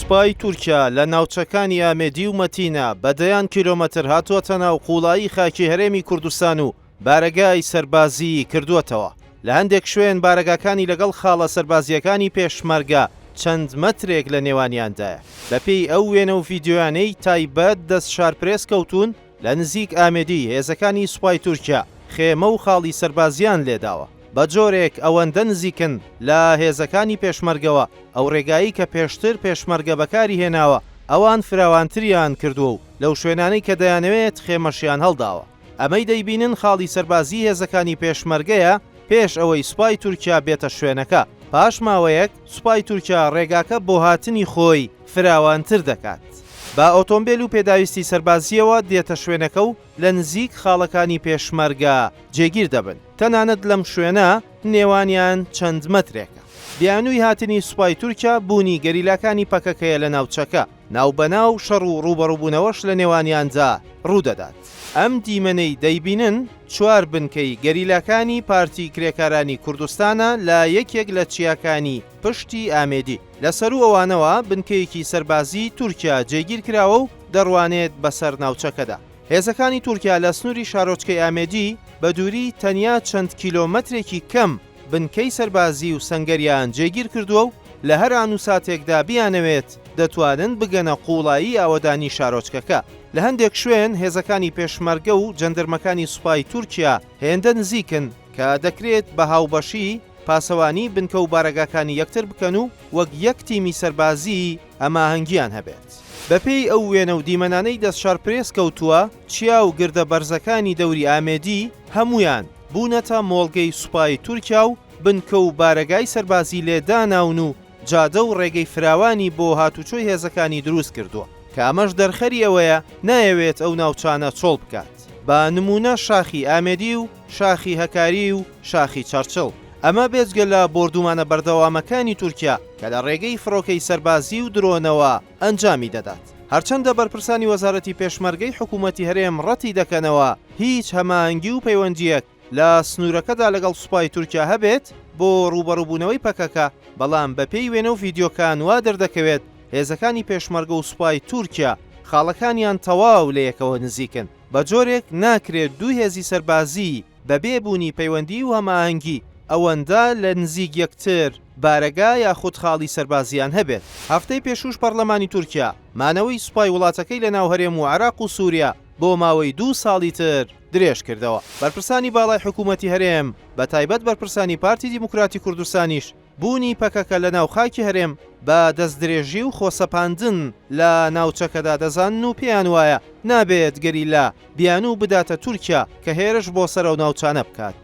سوپای تورکیا لە ناوچەکانی ئامێدی و مەتینە بەدەیان کیلۆمەتر هاتووەتە ناو قوڵایی خاکی هەرێمی کوردستان و بارەگای سەربازی کردووەتەوە. لە هەندێک شوێن بارەگاکانی لەگەڵ خاڵە سەربازیەکانی پێشمەرگە چەند مەترێک لە نێوانیاندایە. بەپێی ئەو وێنە و ڤیدیۆیانەی تایبەت دەست شارپرێس کەوتون لە نزیک ئامێدی هێزەکانی سوپای تورکیا خێمە و خاڵی سەربازیان لێداوە. بە جۆرێک ئەوەندە نزیکن لە هێزەکانی پێشمەرگەوە ئەو ڕێگایی کە پێشتر پێشمەرگە بەکاری هێناوە ئەوان فراوانتریان کردووە و لەو شوێنانەی کە دەیانەوێت خێمەشیان هەڵداوە. ئەمەی دەیبینن خاڵی سەربازی هێزەکانی پێشمەرگەیە پێش ئەوەی سوپای تورکیا بێتە شوێنەکە. پاش ماوەیەک سوپای تورکیا ڕێگاکە بۆ هاتنی خۆی فراوانتر دەکات. با ئۆتۆمبیل و پێداویستی سەربازیەوە دێتە شوێنەکە و لە نزیک خاڵەکانی پێشمەرگە جێگیر دەبن. تەنانەت لەم شوێنە نێوانیان چەند مەترێکە. بیانووی هاتنی سوپای تورکیا بوونی گەریلاکانی پەکەکەیە لە ناوچەکە، ناوبەناو شەڕ و ڕوبەڕووبوونەوەش لە نێوانیاندا ڕوودەدات. ئەم دیمەنەی دەیبینن چوار بنکەی گەریلاکانی پارتی کرێکارانی کوردستانە لە یەکێک لە چیاکانی پشتی ئامێدی. لەسەر ئەوانەوە بنکەیەکی سەربازی تورکیا جێگیر کراوە و دەڕوانێت بەسەر ناوچەکەدا. هێزەکانی تورکیا لە سنووری شارۆچکەی ئامێدی بە دووری تەنیا چەند کیلۆمەترێکی کەم بنکەی سەربازی و سەنگەریان جێگیر کردووە و لە هەر ئان و ساتێکدا بیانەوێت دەتوانن بگەنە قوڵایی ئاوەدانی شارۆچکەکە. لە هەندێک شوێن هێزەکانی پێشمەرگە و جەندەرمەکانی سوپای تورکیا هێندە نزیکن کە دەکرێت بە هاوبەشی پاسەوانی بنکە و بارەگاکانی یەکتر بکەن و وەک یەک تیمی سەربازی ئەماهەنگیان هەبێت. بەپێی ئەو وێنە و دیمەنانەی دەست شارپرێس کەوتووە، چیا و گردە بەرزەکانی دەوری ئامێدی هەمویان بوونەتە مۆڵگەی سوپای تورکیا و بنکە و بارەگای سەربازی لێداناون و جادە و ڕێگەی فراوانی بۆ هاتوچۆی هێزەکانی دروست کردووە کە ئەمەش دەرخەری ئەوەیە نایەوێت ئەو ناوچانە چۆڵ بکات. بە نمونە شاخی ئامێدی و شاخی هەکاری و شاخی چەرچڵ. ئەمە بێجگە لە بۆردومانە بەردەوامەکانی تورکیا کە لە ڕێگەی فڕۆکەی سەربازی و درۆنەوە ئەنجامی دەدات. هەرچەندە بەرپرسانی وەزارەتی پێشمەرگەی حکوومەتی هەرێم ڕەتی دەکەنەوە هیچ هەماهەنگی و پەیوەندیەک لە سنوورەکەدا لەگەڵ سوپای تورکیا هەبێت بۆ ڕوبەڕووبوونەوەی پەکەکە، بەڵام بەپێی وێنە و ڤیدیۆکان وا دەردەکەوێت هێزەکانی پێشمەرگە و سوپای تورکیا خاڵەکانیان تەواو لە یەکەوە نزیکن. بە جۆرێک ناکرێت دوو هێزی سەربازی بەبێ بوونی پەیوەندی و هەماهەنگی ئەوەندە لە نزیک یەکتر بارەگا یاخود خاڵی سەربازیان هەبێت. هەفتەی پێشوش پەرلەمانی تورکیا مانەوەی سوپای وڵاتەکەی لە ناو هەرێم و عێراق و سووریا بۆ ماوەی 2 ساڵی تر درێژ کردەوە. بەرپرسانی باڵای حکوومەتی هەرێم بە تایبەت بەرپرسانی پارتی دیموکراتی کوردستانیش بوونی پەکەکە لە ناو خاکی هەرێم بە دەستدرێژی و خۆسەپاندن لە ناوچەکەدا دەزانن و پێیان وایە نابێت گەریلا بیانوو بداتە تورکیا کە هێرش بۆ سەر و ناوچانە بکات.